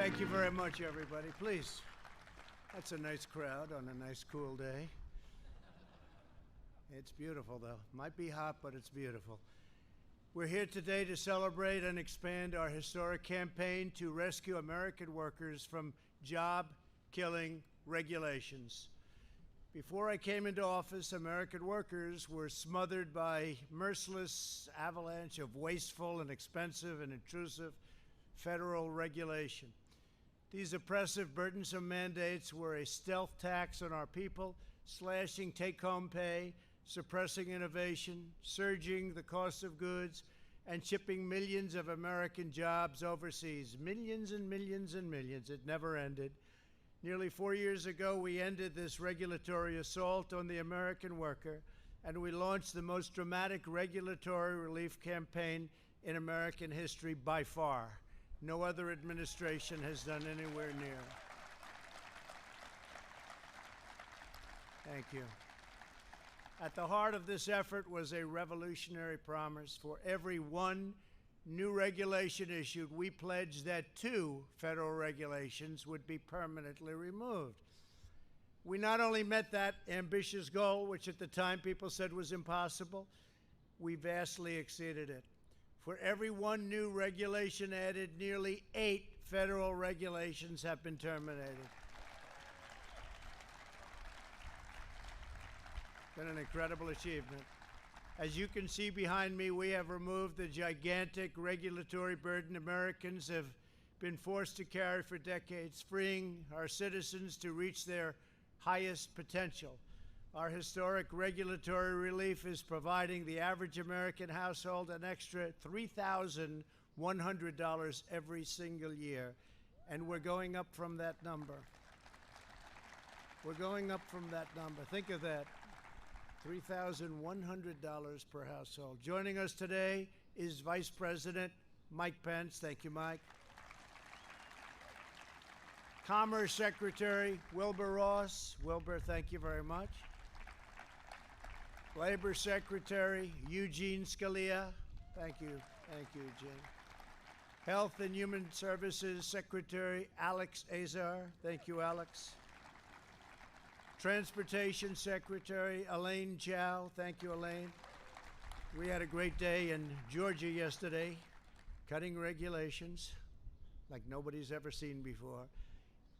Thank you very much, everybody. Please. That's a nice crowd on a nice, cool day. It's beautiful, though. Might be hot, but it's beautiful. We're here today to celebrate and expand our historic campaign to rescue American workers from job-killing regulations. Before I came into office, American workers were smothered by merciless avalanche of wasteful and expensive and intrusive federal regulation. These oppressive, burdensome mandates were a stealth tax on our people, slashing take-home pay, suppressing innovation, surging the cost of goods, and shipping millions of American jobs overseas. Millions and millions and millions. It never ended. Nearly 4 years ago, we ended this regulatory assault on the American worker, and we launched the most dramatic regulatory relief campaign in American history by far. No other administration has done anywhere near. Thank you. At the heart of this effort was a revolutionary promise. For every one new regulation issued, we pledged that 2 federal regulations would be permanently removed. We not only met that ambitious goal, which at the time people said was impossible, we vastly exceeded it. For every one new regulation added, nearly 8 federal regulations have been terminated. Been an incredible achievement. As you can see behind me, we have removed the gigantic regulatory burden Americans have been forced to carry for decades, freeing our citizens to reach their highest potential. Our historic regulatory relief is providing the average American household an extra $3,100 every single year, and we're going up from that number. We're going up from that number. Think of that. $3,100 per household. Joining us today is Vice President Mike Pence. Thank you, Mike. Commerce Secretary Wilbur Ross. Wilbur, thank you very much. Labor Secretary Eugene Scalia. Thank you. Thank you, Eugene. Health and Human Services Secretary Alex Azar. Thank you, Alex. Transportation Secretary Elaine Chao. Thank you, Elaine. We had a great day in Georgia yesterday, cutting regulations like nobody's ever seen before.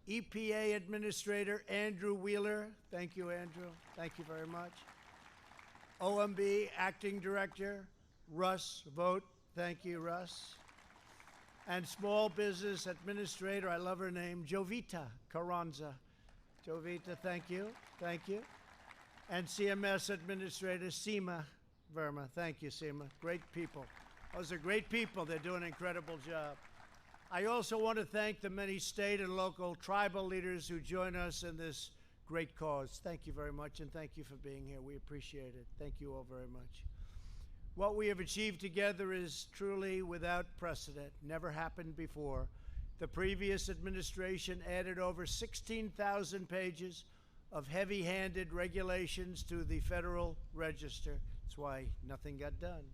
EPA Administrator Andrew Wheeler. Thank you, Andrew. Thank you very much. OMB Acting Director Russ Vogt. Thank you, Russ. And Small Business Administrator, I love her name, Jovita Carranza. Jovita, thank you. Thank you. And CMS Administrator Seema Verma. Thank you, Seema. Great people. Those are great people. They're doing an incredible job. I also want to thank the many state and local tribal leaders who join us in this great cause. Thank you very much, and thank you for being here. We appreciate it. Thank you all very much. What we have achieved together is truly without precedent. Never happened before. The previous administration added over 16,000 pages of heavy-handed regulations to the Federal Register. That's why nothing got done.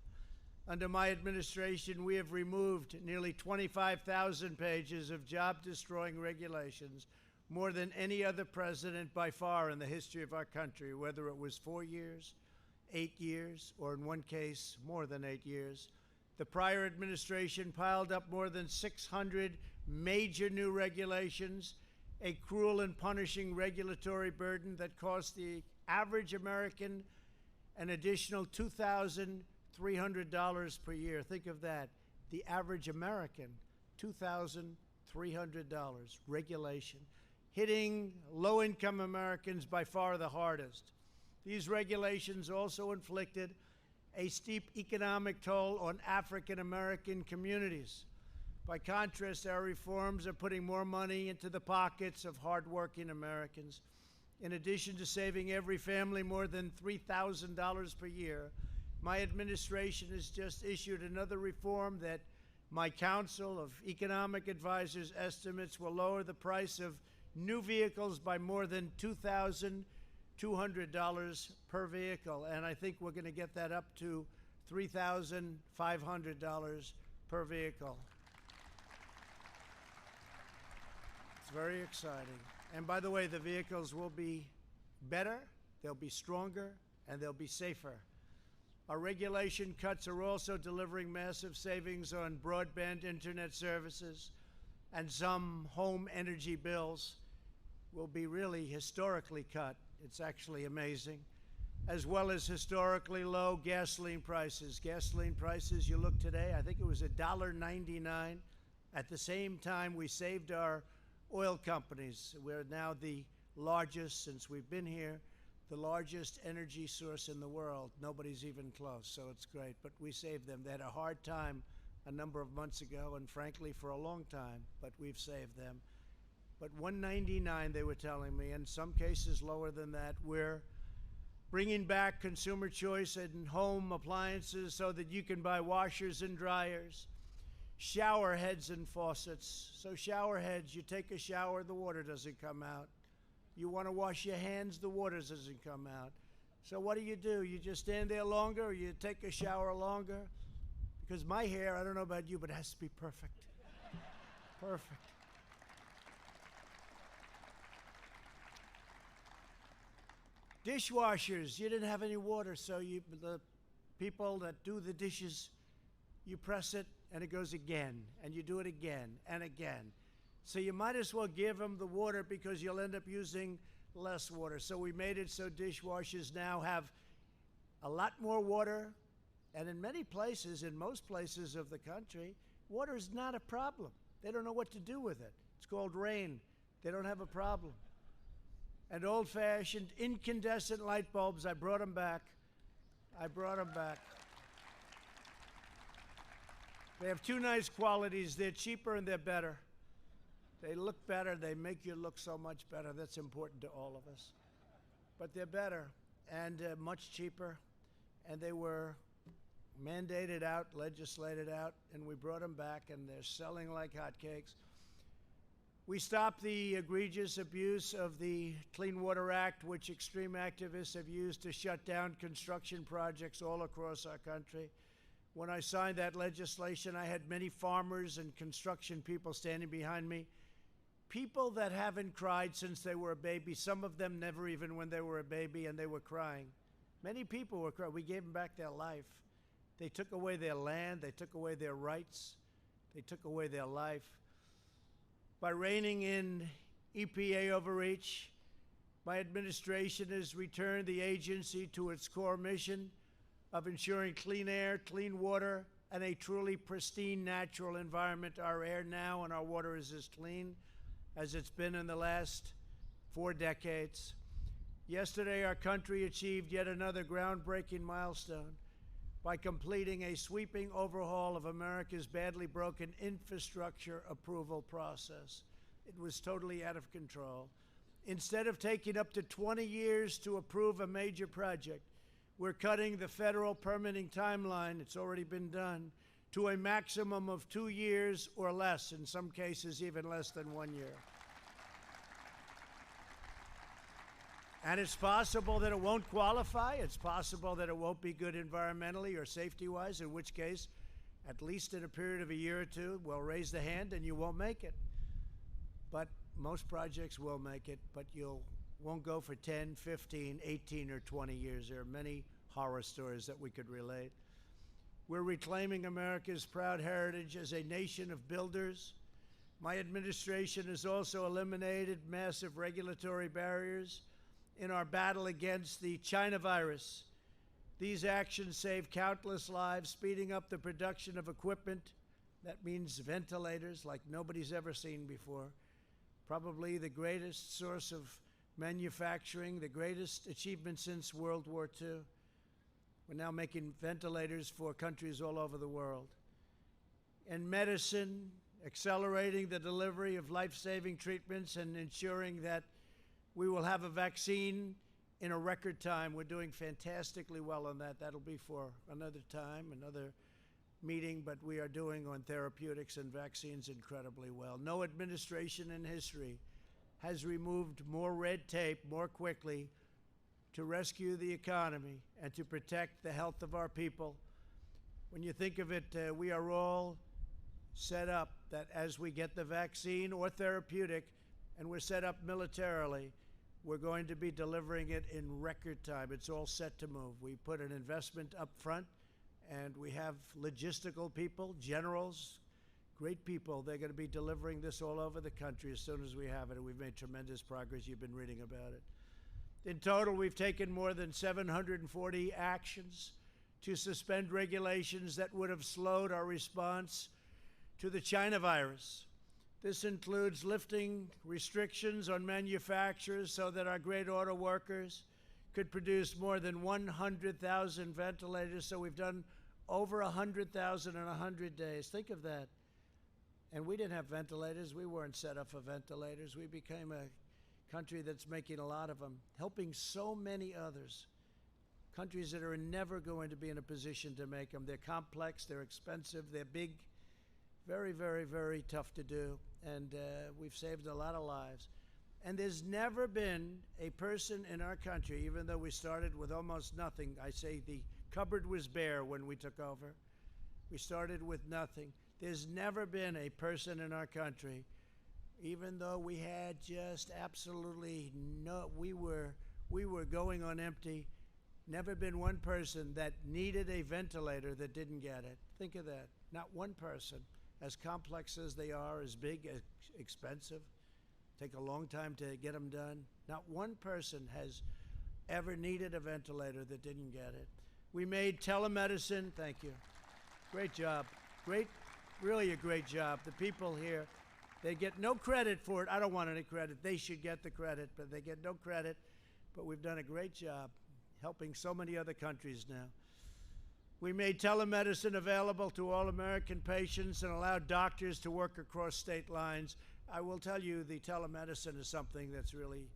Under my administration, we have removed nearly 25,000 pages of job-destroying regulations, more than any other president by far in the history of our country, whether it was 4 years, 8 years, or in one case, more than 8 years. The prior administration piled up more than 600 major new regulations, a cruel and punishing regulatory burden that cost the average American an additional $2,300 per year. Think of that. The average American, $2,300 regulation, hitting low-income Americans by far the hardest. These regulations also inflicted a steep economic toll on African American communities. By contrast, our reforms are putting more money into the pockets of hardworking Americans. In addition to saving every family more than $3,000 per year, my administration has just issued another reform that my Council of Economic Advisors estimates will lower the price of new vehicles by more than $2,200 per vehicle. And I think we're going to get that up to $3,500 per vehicle. It's very exciting. And by the way, the vehicles will be better, they'll be stronger, and they'll be safer. Our regulation cuts are also delivering massive savings on broadband internet services, and some home energy bills will be really historically cut. It's actually amazing. As well as historically low gasoline prices. Gasoline prices, you look today, I think it was $1.99. At the same time, we saved our oil companies. We're now the largest, since we've been here, the largest energy source in the world. Nobody's even close, so it's great. But we saved them. They had a hard time a number of months ago, and frankly, for a long time, but we've saved them. But $1.99, they were telling me, in some cases lower than that. We're bringing back consumer choice in home appliances so that you can buy washers and dryers, shower heads and faucets. So shower heads, you take a shower, the water doesn't come out. You want to wash your hands, the water doesn't come out. So what do? You just stand there longer, or you take a shower longer? Because my hair, I don't know about you, but it has to be perfect. Perfect. Dishwashers, you didn't have any water, so the people that do the dishes, you press it and it goes again, and you do it again and again. So you might as well give them the water because you'll end up using less water. So we made it so dishwashers now have a lot more water, and in many places, in most places of the country, water is not a problem. They don't know what to do with it. It's called rain. They don't have a problem. And old-fashioned incandescent light bulbs, I brought them back. I brought them back. They have two nice qualities. They're cheaper and they're better. They look better. They make you look so much better. That's important to all of us. But they're better and much cheaper. And they were mandated out, legislated out, and we brought them back, and they're selling like hotcakes. We stopped the egregious abuse of the Clean Water Act, which extreme activists have used to shut down construction projects all across our country. When I signed that legislation, I had many farmers and construction people standing behind me, people that haven't cried since they were a baby, some of them never even when they were a baby, and they were crying. Many people were crying. We gave them back their life. They took away their land. They took away their rights. They took away their life. By reining in EPA overreach, my administration has returned the agency to its core mission of ensuring clean air, clean water, and a truly pristine natural environment. Our air now and our water is as clean as it's been in the last 4 decades. Yesterday, our country achieved yet another groundbreaking milestone by completing a sweeping overhaul of America's badly broken infrastructure approval process. It was totally out of control. Instead of taking up to 20 years to approve a major project, we're cutting the federal permitting timeline, it's already been done, to a maximum of 2 years or less, in some cases even less than 1 year. And it's possible that it won't qualify. It's possible that it won't be good environmentally or safety-wise, in which case, at least in a period of a year or two, we'll raise the hand and you won't make it. But most projects will make it, but you won't go for 10, 15, 18, or 20 years. There are many horror stories that we could relate. We're reclaiming America's proud heritage as a nation of builders. My administration has also eliminated massive regulatory barriers in our battle against the China virus. These actions save countless lives, speeding up the production of equipment. That means ventilators like nobody's ever seen before. Probably the greatest source of manufacturing, the greatest achievement since World War II. We're now making ventilators for countries all over the world. In medicine, accelerating the delivery of life-saving treatments and ensuring that we will have a vaccine in a record time. We're doing fantastically well on that. That'll be for another time, another meeting, but we are doing on therapeutics and vaccines incredibly well. No administration in history has removed more red tape more quickly to rescue the economy and to protect the health of our people. When you think of it, we are all set up that as we get the vaccine or therapeutic, and we're set up militarily. We're going to be delivering it in record time. It's all set to move. We put an investment up front, and we have logistical people, generals, great people. They're going to be delivering this all over the country as soon as we have it, and we've made tremendous progress. You've been reading about it. In total, we've taken more than 740 actions to suspend regulations that would have slowed our response to the China virus. This includes lifting restrictions on manufacturers so that our great auto workers could produce more than 100,000 ventilators. So we've done over 100,000 in 100 days. Think of that. And we didn't have ventilators. We weren't set up for ventilators. We became a country that's making a lot of them, helping so many others. Countries that are never going to be in a position to make them. They're complex, they're expensive, they're big, very, very, very tough to do. And we've saved a lot of lives. And there's never been a person in our country, even though we started with almost nothing. I say the cupboard was bare when we took over. We started with nothing. There's never been a person in our country, even though we had just absolutely no, we were going on empty, never been one person that needed a ventilator that didn't get it. Think of that. Not one person. As complex as they are, as big, as expensive, take a long time to get them done. Not one person has ever needed a ventilator that didn't get it. We made telemedicine, thank you. Great job. Great, really a great job. The people here, they get no credit for it. I don't want any credit. They should get the credit, but they get no credit. But we've done a great job helping so many other countries now. We made telemedicine available to all American patients and allowed doctors to work across state lines. I will tell you, the telemedicine is something that's really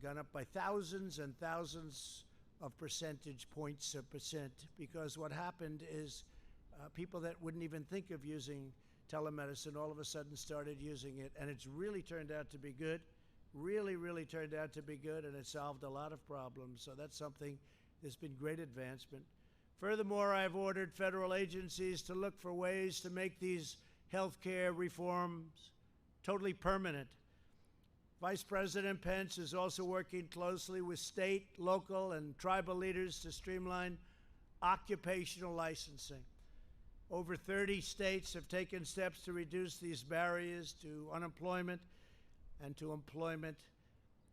gone up by thousands and thousands of percentage points of percent, because what happened is people that wouldn't even think of using telemedicine all of a sudden started using it, and it's really turned out to be good. Really, really turned out to be good, and it solved a lot of problems. So that's something that's been great advancement. Furthermore, I've ordered federal agencies to look for ways to make these healthcare reforms totally permanent. Vice President Pence is also working closely with state, local, and tribal leaders to streamline occupational licensing. Over 30 states have taken steps to reduce these barriers to unemployment and to employment,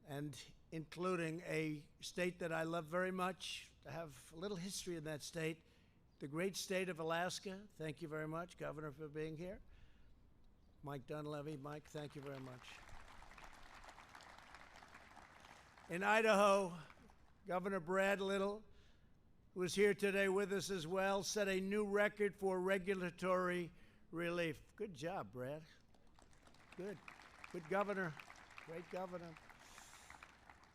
and including a state that I love very much. I have a little history in that state, the great state of Alaska. Thank you very much, Governor, for being here. Mike Dunleavy. Mike, thank you very much. In Idaho, Governor Brad Little, who is here today with us as well, set a new record for regulatory relief. Good job, Brad. Good. Good governor. Great governor.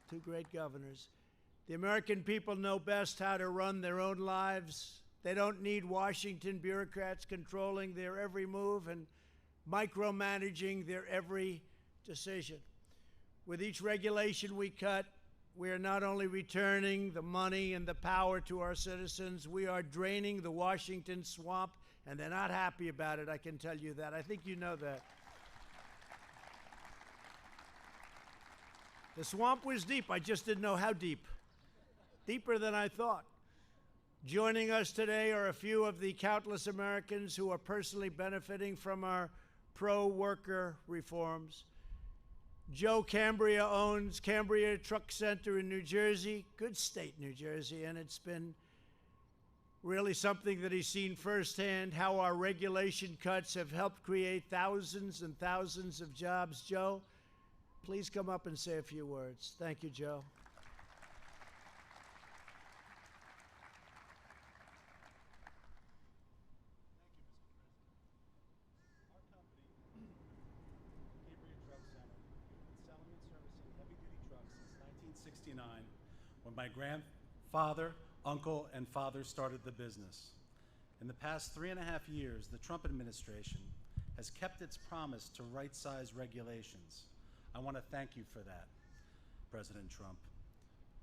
Two great governors. The American people know best how to run their own lives. They don't need Washington bureaucrats controlling their every move and micromanaging their every decision. With each regulation we cut, we are not only returning the money and the power to our citizens, we are draining the Washington swamp, and they're not happy about it, I can tell you that. I think you know that. The swamp was deep, I just didn't know how deep. Deeper than I thought. Joining us today are a few of the countless Americans who are personally benefiting from our pro-worker reforms. Joe Cambria owns Cambria Truck Center in New Jersey, good state, New Jersey, and it's been really something that he's seen firsthand, how our regulation cuts have helped create thousands and thousands of jobs. Joe, please come up and say a few words. Thank you, Joe. When my grandfather, uncle, and father started the business. In the past 3.5 years, the Trump administration has kept its promise to right-size regulations. I want to thank you for that, President Trump.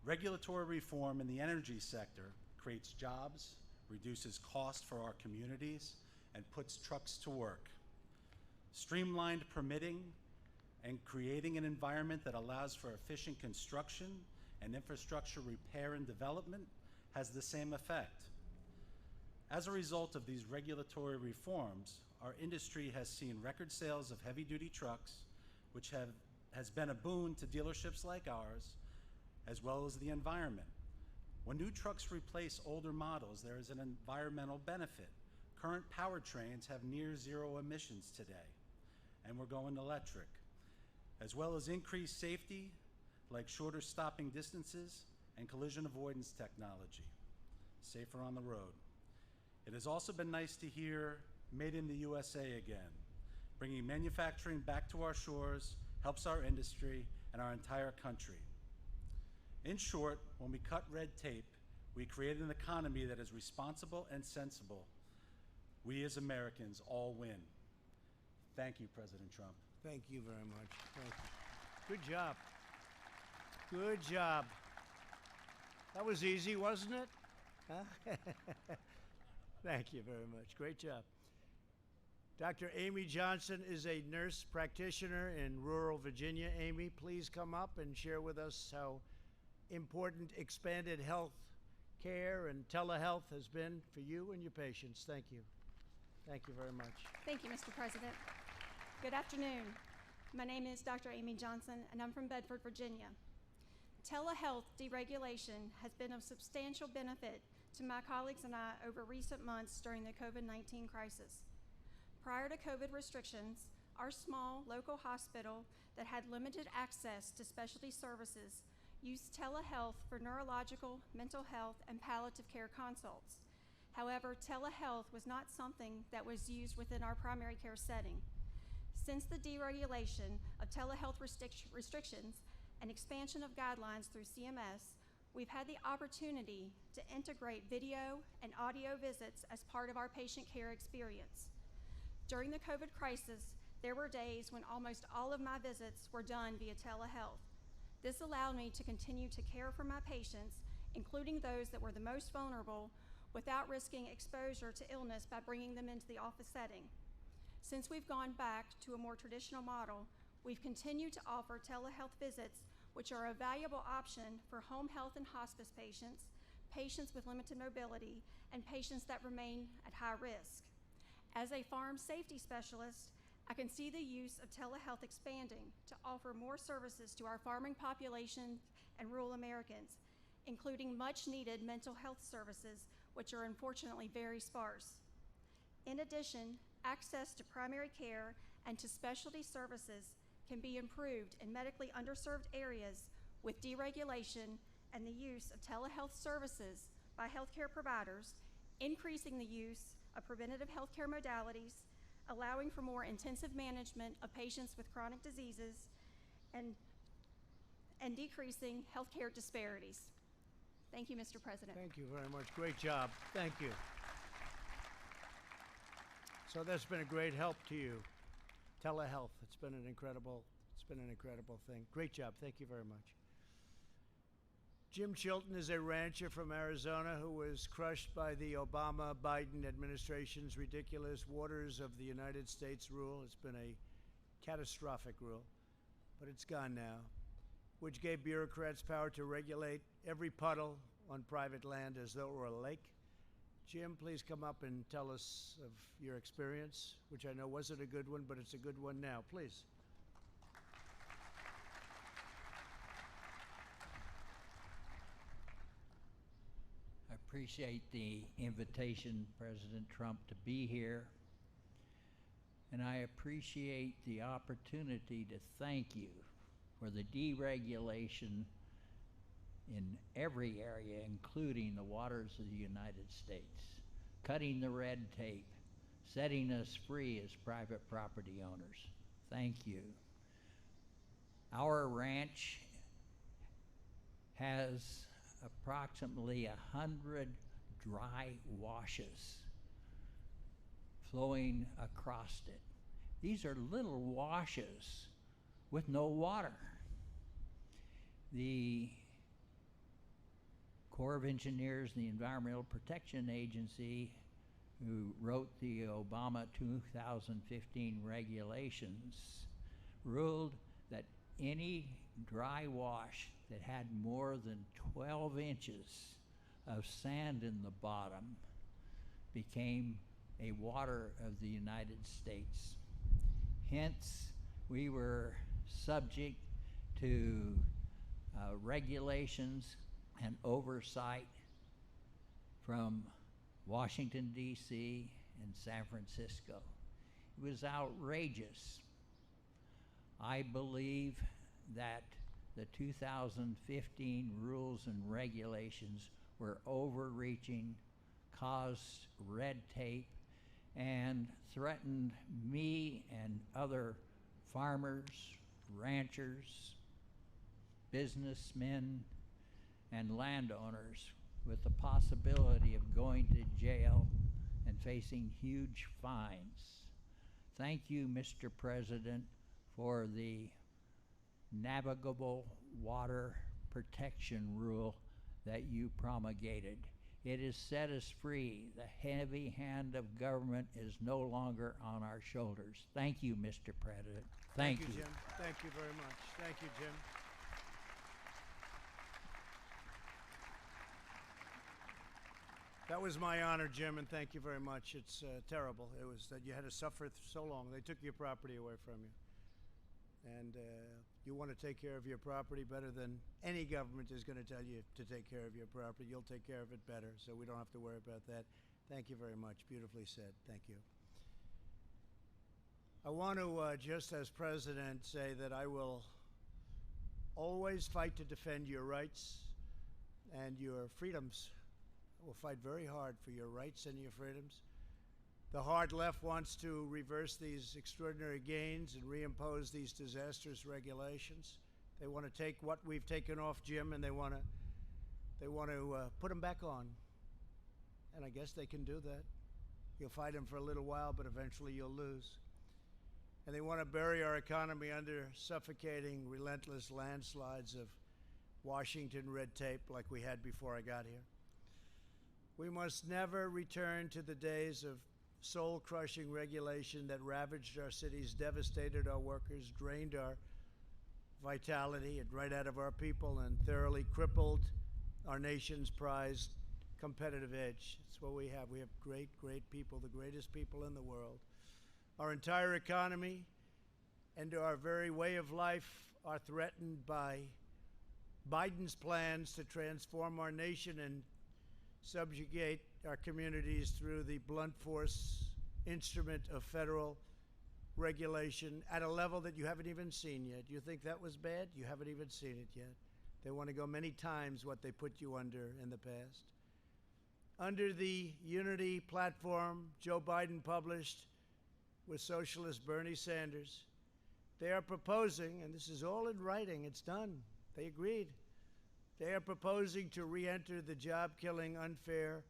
Regulatory reform in the energy sector creates jobs, reduces costs for our communities, and puts trucks to work. Streamlined permitting and creating an environment that allows for efficient construction and infrastructure repair and development has the same effect. As a result of these regulatory reforms, our industry has seen record sales of heavy-duty trucks, which has been a boon to dealerships like ours, as well as the environment. When new trucks replace older models, there is an environmental benefit. Current powertrains have near zero emissions today, and we're going electric, as well as increased safety, like shorter stopping distances and collision avoidance technology, safer on the road. It has also been nice to hear made in the USA again. Bringing manufacturing back to our shores helps our industry and our entire country. In short, when we cut red tape, we create an economy that is responsible and sensible. We as Americans all win. Thank you, President Trump. Thank you very much. Thank you. Good job. Good job. That was easy, wasn't it? Huh? Thank you very much. Great job. Dr. Amy Johnson is a nurse practitioner in rural Virginia. Amy, please come up and share with us how important expanded health care and telehealth has been for you and your patients. Thank you. Thank you very much. Thank you, Mr. President. Good afternoon. My name is Dr. Amy Johnson, and I'm from Bedford, Virginia. Telehealth deregulation has been of substantial benefit to my colleagues and I over recent months during the COVID-19 crisis. Prior to COVID restrictions, our small local hospital that had limited access to specialty services used telehealth for neurological, mental health, and palliative care consults. However, telehealth was not something that was used within our primary care setting. Since the deregulation of telehealth restrictions and expansion of guidelines through CMS, we've had the opportunity to integrate video and audio visits as part of our patient care experience. During the COVID crisis, there were days when almost all of my visits were done via telehealth. This allowed me to continue to care for my patients, including those that were the most vulnerable, without risking exposure to illness by bringing them into the office setting. Since we've gone back to a more traditional model, we've continued to offer telehealth visits, which are a valuable option for home health and hospice patients, patients with limited mobility, and patients that remain at high risk. As a farm safety specialist, I can see the use of telehealth expanding to offer more services to our farming population and rural Americans, including much needed mental health services, which are unfortunately very sparse. In addition, access to primary care and to specialty services can be improved in medically underserved areas with deregulation and the use of telehealth services by healthcare providers, increasing the use of preventative healthcare modalities, allowing for more intensive management of patients with chronic diseases, and decreasing healthcare disparities. Thank you, Mr. President. Thank you very much. Great job. Thank you. So that's been a great help to you. Telehealth, it's been an incredible thing. Great job. Thank you very much. Jim Chilton is a rancher from Arizona who was crushed by the Obama-Biden administration's ridiculous Waters of the United States rule. It's been a catastrophic rule, but it's gone now, which gave bureaucrats power to regulate every puddle on private land as though it were a lake. Jim, please come up and tell us of your experience, which I know wasn't a good one, but it's a good one now. Please. I appreciate the invitation, President Trump, to be here. And I appreciate the opportunity to thank you for the deregulation in every area, including the waters of the United States, cutting the red tape, setting us free as private property owners. Thank you. Our ranch has approximately 100 dry washes flowing across it. These are little washes with no water. The Corps of Engineers and the Environmental Protection Agency, who wrote the Obama 2015 regulations, ruled that any dry wash that had more than 12 inches of sand in the bottom became a water of the United States. Hence, we were subject to regulations and oversight from Washington, D.C. and San Francisco. It was outrageous. I believe that the 2015 rules and regulations were overreaching, caused red tape, and threatened me and other farmers, ranchers, businessmen, and landowners with the possibility of going to jail and facing huge fines. Thank you, Mr. President, for the navigable water protection rule that you promulgated. It has set us free. The heavy hand of government is no longer on our shoulders. Thank you, Mr. President. Thank you. Jim. Thank you very much. Thank you, Jim. That was my honor, Jim, and thank you very much. It's terrible. It was that you had to suffer so long. They took your property away from you. And you want to take care of your property better than any government is going to tell you to take care of your property. You'll take care of it better, so we don't have to worry about that. Thank you very much. Beautifully said. Thank you. I want to, just as president, say that I will always fight to defend your rights and your freedoms. I will fight very hard for your rights and your freedoms. The hard left wants to reverse these extraordinary gains and reimpose these disastrous regulations. They want to take what we've taken off, Jim, and they want to put them back on. And I guess they can do that. You'll fight them for a little while, but eventually you'll lose. And they want to bury our economy under suffocating, relentless landslides of Washington red tape like we had before I got here. We must never return to the days of soul-crushing regulation that ravaged our cities, devastated our workers, drained our vitality and right out of our people, and thoroughly crippled our nation's prized competitive edge. It's what we have. We have great, great people, the greatest people in the world. Our entire economy and our very way of life are threatened by Biden's plans to transform our nation and subjugate our communities through the blunt force instrument of federal regulation at a level that you haven't even seen yet. You think that was bad? You haven't even seen it yet. They want to go many times what they put you under in the past. Under the unity platform Joe Biden published with socialist Bernie Sanders, they are proposing, and this is all in writing, it's done, they agreed. They are proposing to re-enter the job-killing, unfair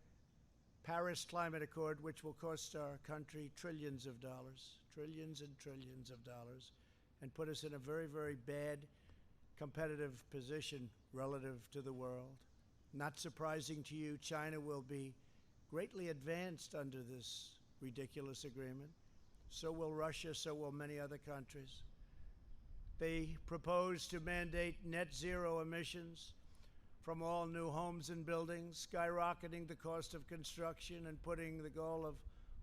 Paris Climate Accord, which will cost our country trillions of dollars, trillions and trillions of dollars, and put us in a very, very bad competitive position relative to the world. Not surprising to you, China will be greatly advanced under this ridiculous agreement. So will Russia, so will many other countries. They propose to mandate net zero emissions from all new homes and buildings, skyrocketing the cost of construction and putting the goal of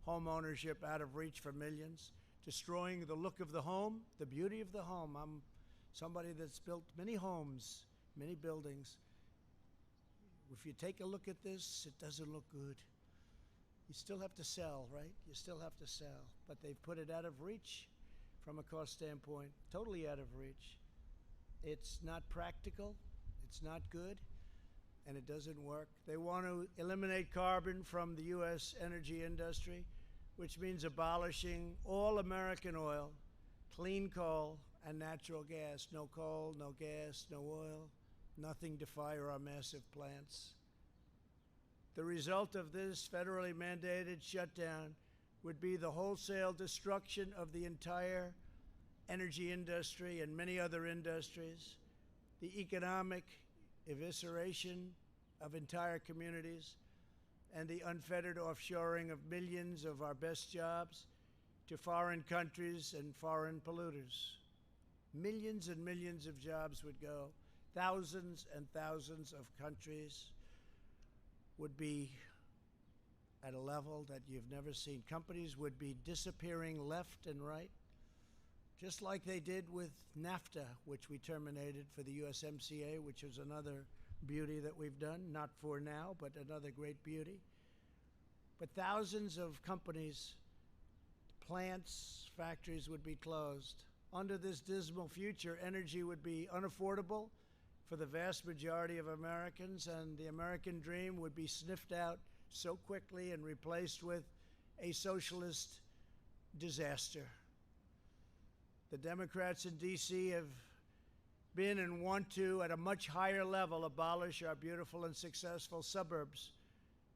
home ownership out of reach for millions, destroying the look of the home, the beauty of the home. I'm somebody that's built many homes, many buildings. If you take a look at this, it doesn't look good. You still have to sell, right? You still have to sell. But they've put it out of reach from a cost standpoint, totally out of reach. It's not practical, it's not good, and it doesn't work. They want to eliminate carbon from the U.S. energy industry, which means abolishing all American oil, clean coal, and natural gas. No coal, no gas, no oil, nothing to fire our massive plants. The result of this federally mandated shutdown would be the wholesale destruction of the entire energy industry and many other industries, the economic evisceration of entire communities, and the unfettered offshoring of millions of our best jobs to foreign countries and foreign polluters. Millions and millions of jobs would go. Thousands and thousands of countries would be at a level that you've never seen. Companies would be disappearing left and right, just like they did with NAFTA, which we terminated for the USMCA, which is another beauty that we've done, not for now, but another great beauty. But thousands of companies, plants, factories would be closed. Under this dismal future, energy would be unaffordable for the vast majority of Americans, and the American dream would be sniffed out so quickly and replaced with a socialist disaster. The Democrats in D.C. have been and want to, at a much higher level, abolish our beautiful and successful suburbs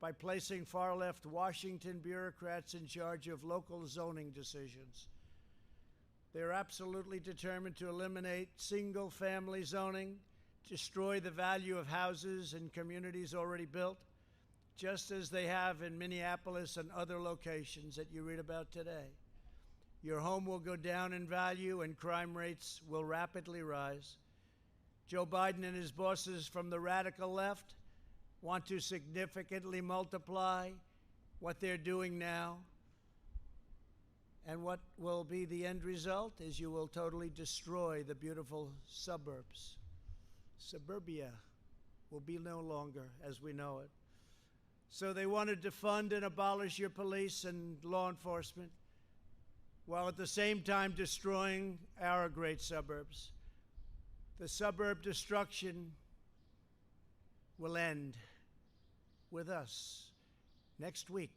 by placing far-left Washington bureaucrats in charge of local zoning decisions. They're absolutely determined to eliminate single-family zoning, destroy the value of houses and communities already built, just as they have in Minneapolis and other locations that you read about today. Your home will go down in value and crime rates will rapidly rise. Joe Biden and his bosses from the radical left want to significantly multiply what they're doing now. And what will be the end result is you will totally destroy the beautiful suburbs. Suburbia will be no longer as we know it. So they wanted to defund and abolish your police and law enforcement, while at the same time destroying our great suburbs. The suburb destruction will end with us. Next week,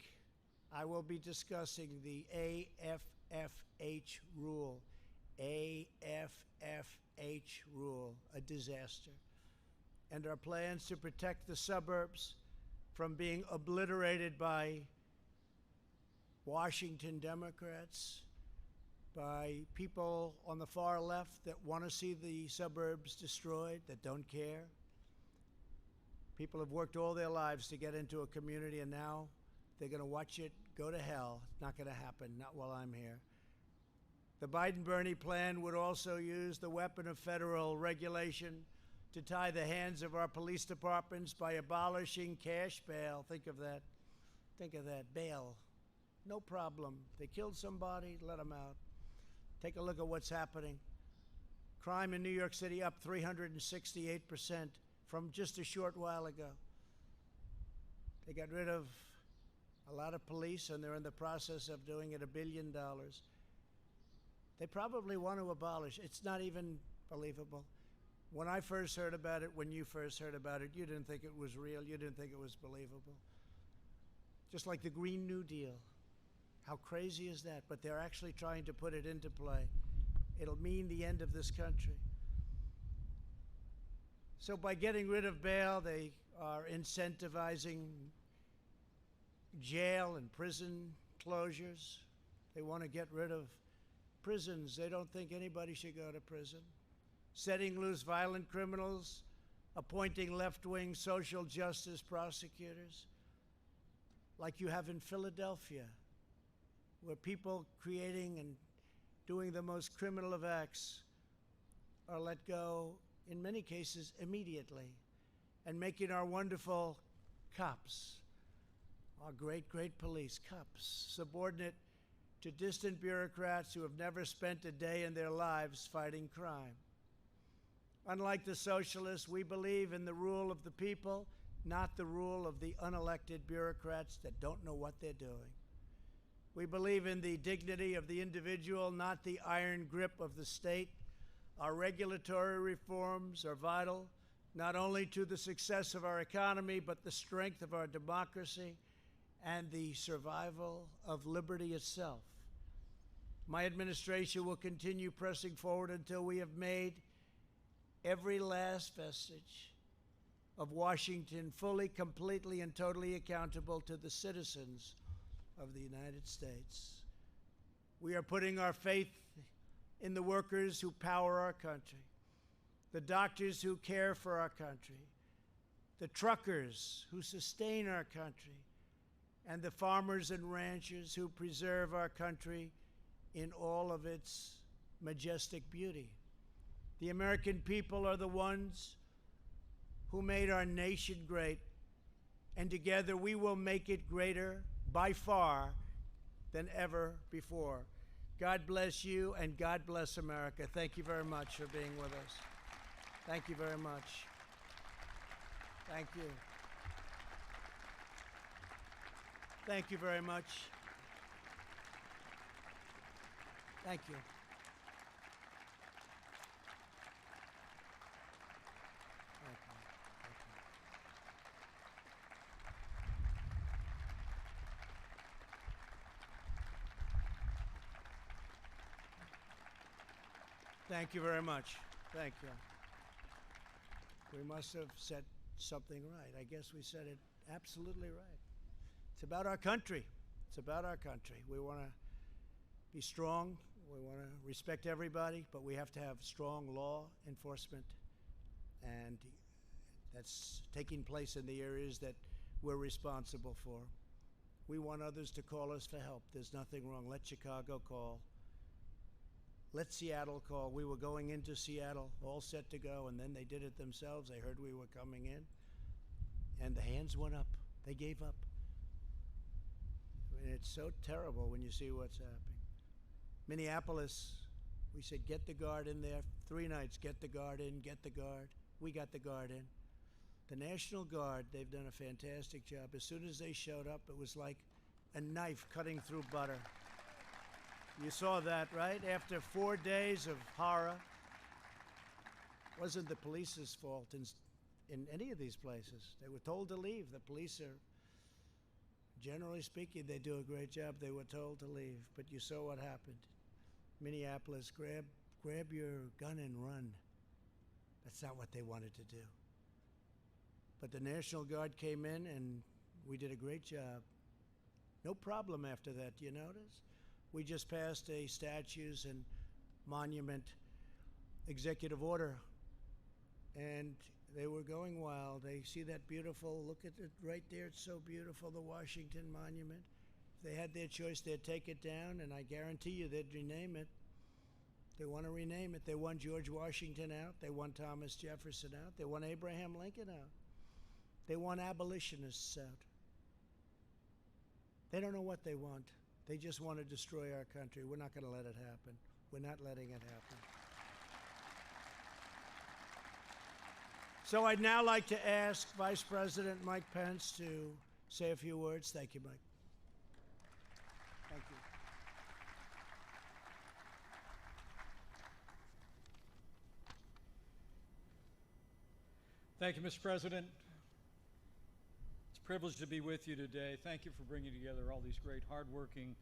I will be discussing the AFFH rule. AFFH rule, a disaster. And our plans to protect the suburbs from being obliterated by Washington Democrats, by people on the far left that want to see the suburbs destroyed, that don't care. People have worked all their lives to get into a community, and now they're going to watch it go to hell. It's not going to happen, not while I'm here. The Biden-Bernie plan would also use the weapon of federal regulation to tie the hands of our police departments by abolishing cash bail. Think of that. Think of that. Bail. No problem. They killed somebody, let them out. Take a look at what's happening. Crime in New York City up 368% from just a short while ago. They got rid of a lot of police, and they're in the process of doing it $1 billion. They probably want to abolish. It's not even believable. When I first heard about it, when you first heard about it, you didn't think it was real. You didn't think it was believable. Just like the Green New Deal. How crazy is that? But they're actually trying to put it into play. It'll mean the end of this country. So by getting rid of bail, they are incentivizing jail and prison closures. They want to get rid of prisons. They don't think anybody should go to prison. Setting loose violent criminals, appointing left-wing social justice prosecutors, like you have in Philadelphia, where people creating and doing the most criminal of acts are let go, in many cases, immediately, and making our wonderful cops, our great, great police, cops, subordinate to distant bureaucrats who have never spent a day in their lives fighting crime. Unlike the socialists, we believe in the rule of the people, not the rule of the unelected bureaucrats that don't know what they're doing. We believe in the dignity of the individual, not the iron grip of the state. Our regulatory reforms are vital, not only to the success of our economy, but the strength of our democracy and the survival of liberty itself. My administration will continue pressing forward until we have made every last vestige of Washington fully, completely, and totally accountable to the citizens of the United States. We are putting our faith in the workers who power our country, the doctors who care for our country, the truckers who sustain our country, and the farmers and ranchers who preserve our country in all of its majestic beauty. The American people are the ones who made our nation great, and together we will make it greater by far than ever before. God bless you, and God bless America. Thank you very much for being with us. Thank you very much. Thank you. Thank you very much. Thank you. Thank you. Thank you very much. Thank you. We must have said something right. I guess we said it absolutely right. It's about our country. It's about our country. We want to be strong. We want to respect everybody, but we have to have strong law enforcement, and that's taking place in the areas that we're responsible for. We want others to call us for help. There's nothing wrong. Let Chicago call. Let Seattle call. We were going into Seattle, all set to go, and then they did it themselves. They heard we were coming in, and the hands went up. They gave up. I mean, it's so terrible when you see what's happening. Minneapolis, we said, get the guard in there. 3 nights, get the guard in, get the guard. We got the guard in. The National Guard, they've done a fantastic job. As soon as they showed up, it was like a knife cutting through butter. You saw that, right? After 4 days of horror. It wasn't the police's fault in any of these places. They were told to leave. The police are, generally speaking, they do a great job. They were told to leave, but you saw what happened. Minneapolis, grab your gun and run. That's not what they wanted to do. But the National Guard came in, and we did a great job. No problem after that, do you notice? We just passed a statues and monument executive order, and they were going wild. They see that beautiful, look at it right there, it's so beautiful, the Washington Monument. If they had their choice, they'd take it down, and I guarantee you they'd rename it. They want to rename it. They want George Washington out. They want Thomas Jefferson out. They want Abraham Lincoln out. They want abolitionists out. They don't know what they want. They just want to destroy our country. We're not going to let it happen. We're not letting it happen. So I'd now like to ask Vice President Mike Pence to say a few words. Thank you, Mike. Thank you. Thank you, Mr. President. It's a privilege to be with you today. Thank you for bringing together all these great, hardworking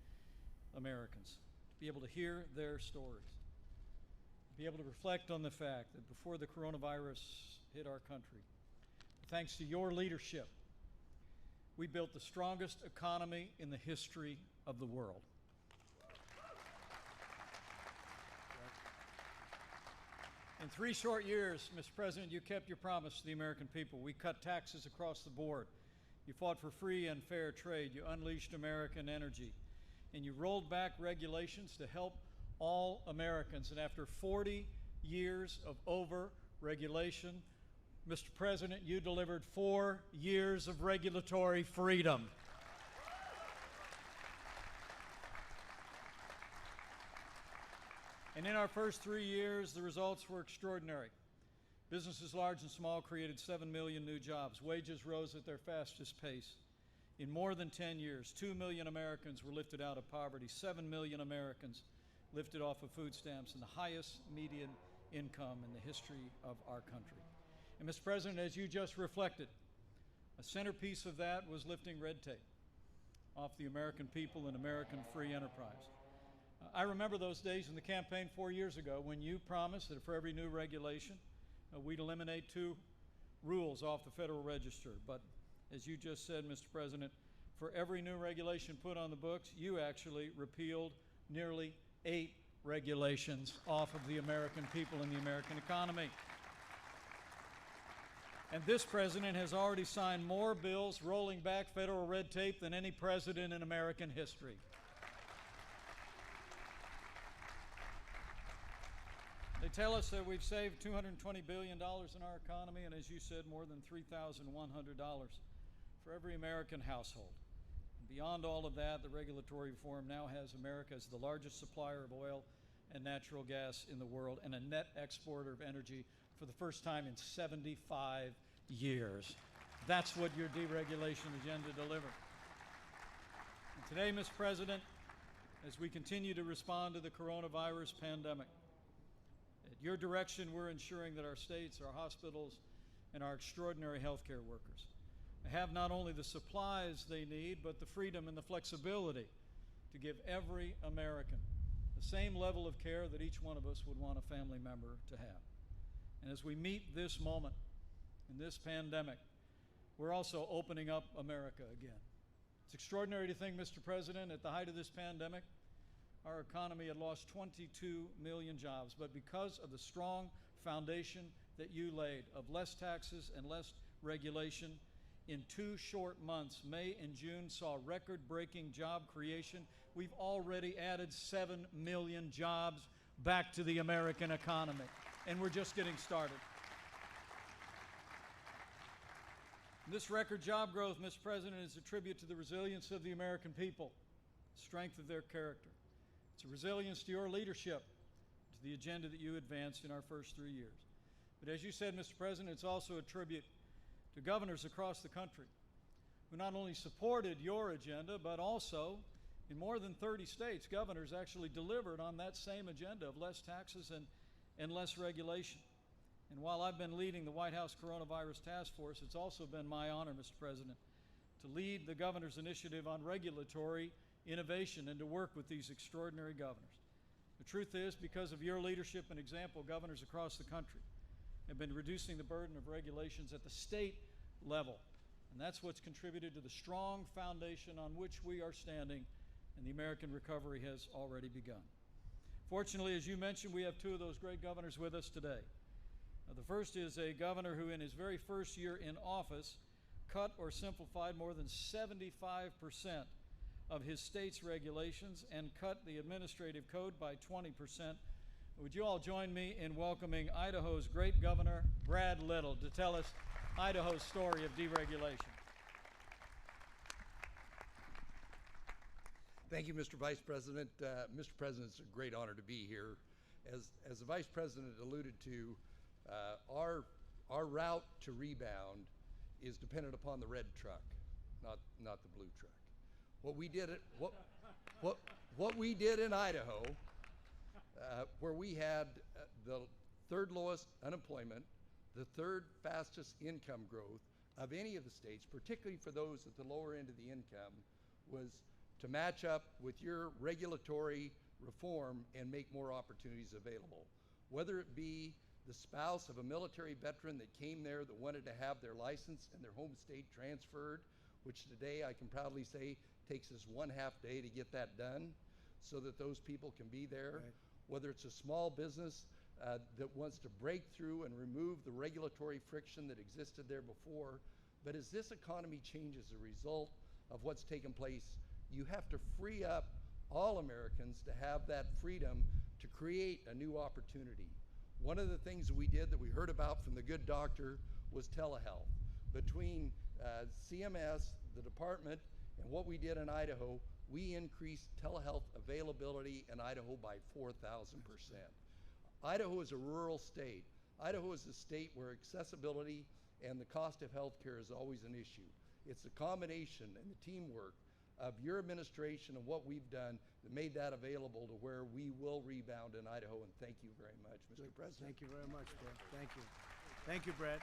Americans, to be able to hear their stories, to be able to reflect on the fact that before the coronavirus hit our country, thanks to your leadership, we built the strongest economy in the history of the world. In 3 short years, Mr. President, you kept your promise to the American people. We cut taxes across the board. You fought for free and fair trade. You unleashed American energy. And you rolled back regulations to help all Americans. And after 40 years of over-regulation, Mr. President, you delivered 4 years of regulatory freedom. And in our first 3 years, the results were extraordinary. Businesses large and small created 7 million new jobs. Wages rose at their fastest pace. In more than 10 years, 2 million Americans were lifted out of poverty. 7 million Americans lifted off of food stamps, and the highest median income in the history of our country. And Mr. President, as you just reflected, a centerpiece of that was lifting red tape off the American people and American free enterprise. I remember those days in the campaign 4 years ago when you promised that for every new regulation, we'd eliminate 2 rules off the Federal Register. But as you just said, Mr. President, for every new regulation put on the books, you actually repealed nearly 8 regulations off of the American people and the American economy. And this president has already signed more bills rolling back federal red tape than any president in American history. tell us that we've saved $220 billion in our economy, and as you said, more than $3,100 for every American household. And beyond all of that, the regulatory reform now has America as the largest supplier of oil and natural gas in the world and a net exporter of energy for the first time in 75 years. That's what your deregulation agenda delivered. And today, Mr. President, as we continue to respond to the coronavirus pandemic, at your direction, we're ensuring that our states, our hospitals, and our extraordinary healthcare workers have not only the supplies they need, but the freedom and the flexibility to give every American the same level of care that each one of us would want a family member to have. And as we meet this moment in this pandemic, we're also opening up America again. It's extraordinary to think, Mr. President, at the height of this pandemic, our economy had lost 22 million jobs, but because of the strong foundation that you laid of less taxes and less regulation, in 2 short months, May and June saw record-breaking job creation. We've already added 7 million jobs back to the American economy, and we're just getting started. This record job growth, Mr. President, is a tribute to the resilience of the American people, the strength of their character. It's a resilience to your leadership, to the agenda that you advanced in our first 3 years. But as you said, Mr. President, it's also a tribute to governors across the country who not only supported your agenda, but also in more than 30 states, governors actually delivered on that same agenda of less taxes and less regulation. And while I've been leading the White House Coronavirus Task Force, it's also been my honor, Mr. President, to lead the governor's initiative on regulatory innovation and to work with these extraordinary governors. The truth is, because of your leadership and example, governors across the country have been reducing the burden of regulations at the state level. And that's what's contributed to the strong foundation on which we are standing, and the American recovery has already begun. Fortunately, as you mentioned, we have 2 of those great governors with us today. The first is a governor who in his very first year in office cut or simplified more than 75% of his state's regulations and cut the administrative code by 20%. Would you all join me in welcoming Idaho's great governor, Brad Little, to tell us Idaho's story of deregulation. Thank you, Mr. Vice President. Mr. President, it's a great honor to be here. As the Vice President alluded to, our route to rebound is dependent upon the red truck, not the blue truck. What we did in Idaho, where we had the 3rd lowest unemployment, the 3rd fastest income growth of any of the states, particularly for those at the lower end of the income, was to match up with your regulatory reform and make more opportunities available. Whether it be the spouse of a military veteran that came there that wanted to have their license and their home state transferred, which today I can proudly say takes us 1/2 day to get that done so that those people can be there. Right. Whether it's a small business that wants to break through and remove the regulatory friction that existed there before. But as this economy changes as a result of what's taken place, you have to free up all Americans to have that freedom to create a new opportunity. One of the things that we did that we heard about from the good doctor was telehealth. Between CMS, the department, and what we did in Idaho, we increased telehealth availability in Idaho by 4,000%. Idaho is a rural state. Idaho is a state where accessibility and the cost of health care is always an issue. It's the combination and the teamwork of your administration and what we've done that made that available to where we will rebound in Idaho, and thank you very much, Mr. President. Thank you very much, Brad. Thank you. Thank you, Brad.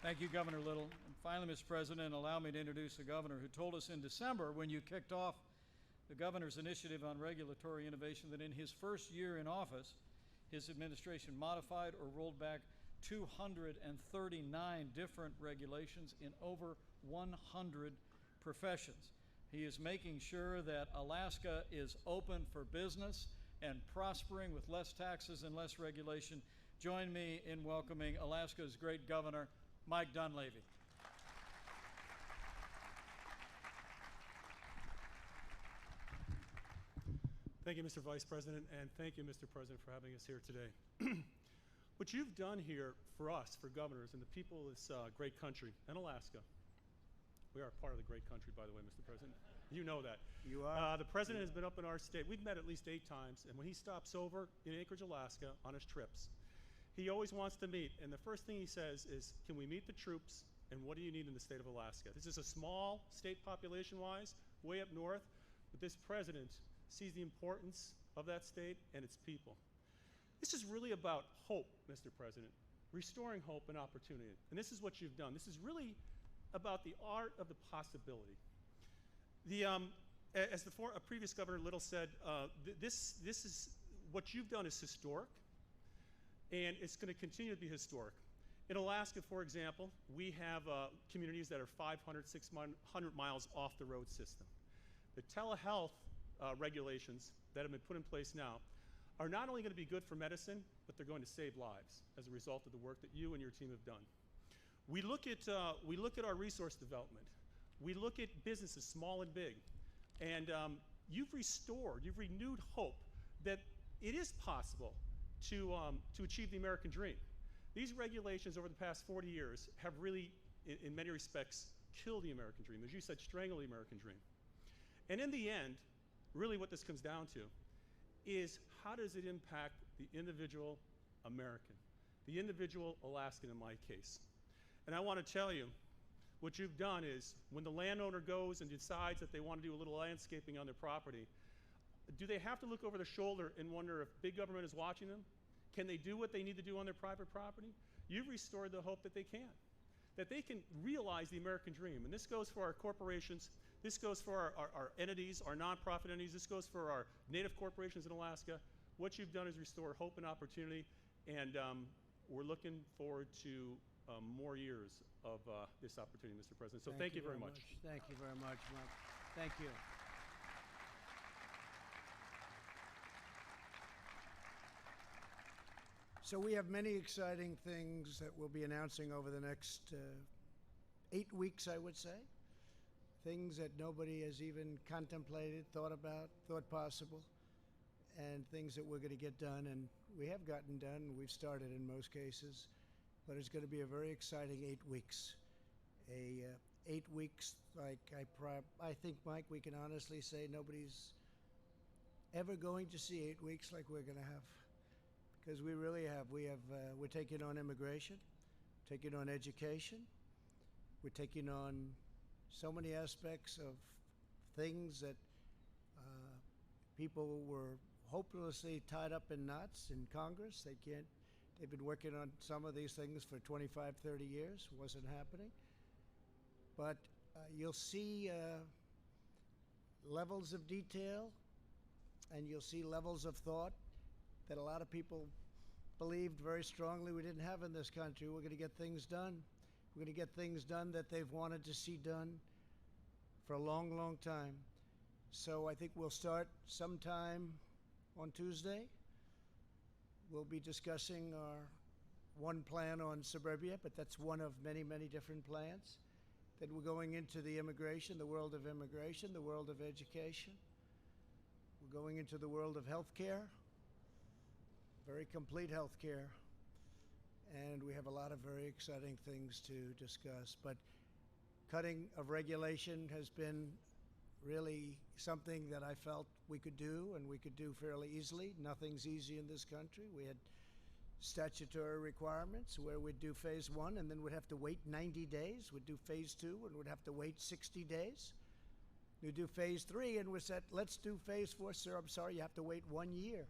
Thank you, Governor Little. And finally, Mr. President, allow me to introduce a governor who told us in December when you kicked off the governor's initiative on regulatory innovation that in his first year in office, his administration modified or rolled back 239 different regulations in over 100 professions. He is making sure that Alaska is open for business and prospering with less taxes and less regulation. Join me in welcoming Alaska's great governor, Mike Dunleavy. Thank you, Mr. Vice President, and thank you, Mr. President, for having us here today. What you've done here for us, for governors, and the people of this great country, and Alaska, we are part of the great country, by the way, Mr. President. You know that. You are. The President has been up in our state. We've met at least 8 times, and when he stops over in Anchorage, Alaska, on his trips, he always wants to meet, and the first thing he says is, can we meet the troops, and what do you need in the state of Alaska? This is a small state population-wise, way up north, but this President sees the importance of that state and its people. This is really about hope, Mr. President, restoring hope and opportunity. And this is what you've done. This is really about the art of the possibility. As a previous Governor Little said, this is what you've done is historic, and it's going to continue to be historic. In Alaska, for example, we have communities that are 500, 600 miles off the road system. The telehealth regulations that have been put in place now are not only going to be good for medicine, but they're going to save lives as a result of the work that you and your team have done. We look at our resource development. We look at businesses, small and big, and you've renewed hope that it is possible to achieve the American dream. These regulations over the past 40 years have really, in many respects, killed the American dream. As you said, strangled the American dream. And in the end, really what this comes down to is how does it impact the individual American, the individual Alaskan in my case. And I want to tell you, what you've done is when the landowner goes and decides that they want to do a little landscaping on their property, do they have to look over their shoulder and wonder if big government is watching them? Can they do what they need to do on their private property? You've restored the hope that they can realize the American dream. And this goes for our corporations. This goes for our entities, our nonprofit entities. This goes for our native corporations in Alaska. What you've done is restore hope and opportunity, and we're looking forward to more years of this opportunity, Mr. President. So thank you very much. Thank you very much, Mike. Thank you. So we have many exciting things that we'll be announcing over the next 8 weeks, I would say. Things that nobody has even contemplated, thought about, thought possible, and things that we're going to get done, and we have gotten done. We've started in most cases, but it's going to be a very exciting 8 weeks. 8 weeks, like I think, Mike, we can honestly say nobody's ever going to see 8 weeks like we're going to have, because we really have. We're taking on immigration, taking on education, we're taking on so many aspects of things that people were hopelessly tied up in knots in Congress. They've been working on some of these things for 25, 30 years. Wasn't happening. But you'll see levels of detail, and you'll see levels of thought that a lot of people believed very strongly we didn't have in this country. We're going to get things done. We're going to get things done that they've wanted to see done for a long, long time. So I think we'll start sometime on Tuesday. We'll be discussing our one plan on suburbia, but that's one of many, many different plans. Then we're going into the immigration, the world of immigration, the world of education. We're going into the world of healthcare, very complete healthcare. And we have a lot of very exciting things to discuss. But cutting of regulation has been really something that I felt we could do, and we could do fairly easily. Nothing's easy in this country. We had statutory requirements where we'd do phase 1 and then we'd have to wait 90 days. We'd do phase 2 and we'd have to wait 60 days. We'd do phase 3 and we said, let's do phase 4. Sir, I'm sorry, you have to wait 1 year.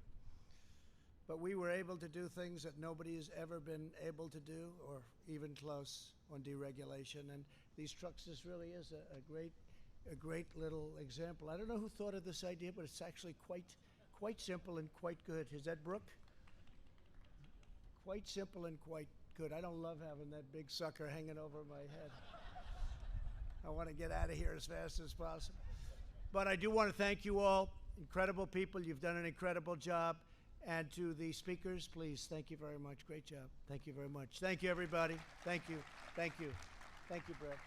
But we were able to do things that nobody has ever been able to do, or even close, on deregulation. And these trucks, this really is a great little example. I don't know who thought of this idea, but it's actually quite simple and quite good. Is that Brooke? Quite simple and quite good. I don't love having that big sucker hanging over my head. I want to get out of here as fast as possible. But I do want to thank you all. Incredible people. You've done an incredible job. And to the speakers, please, thank you very much. Great job. Thank you very much. Thank you, everybody. Thank you. Thank you. Thank you, Brett.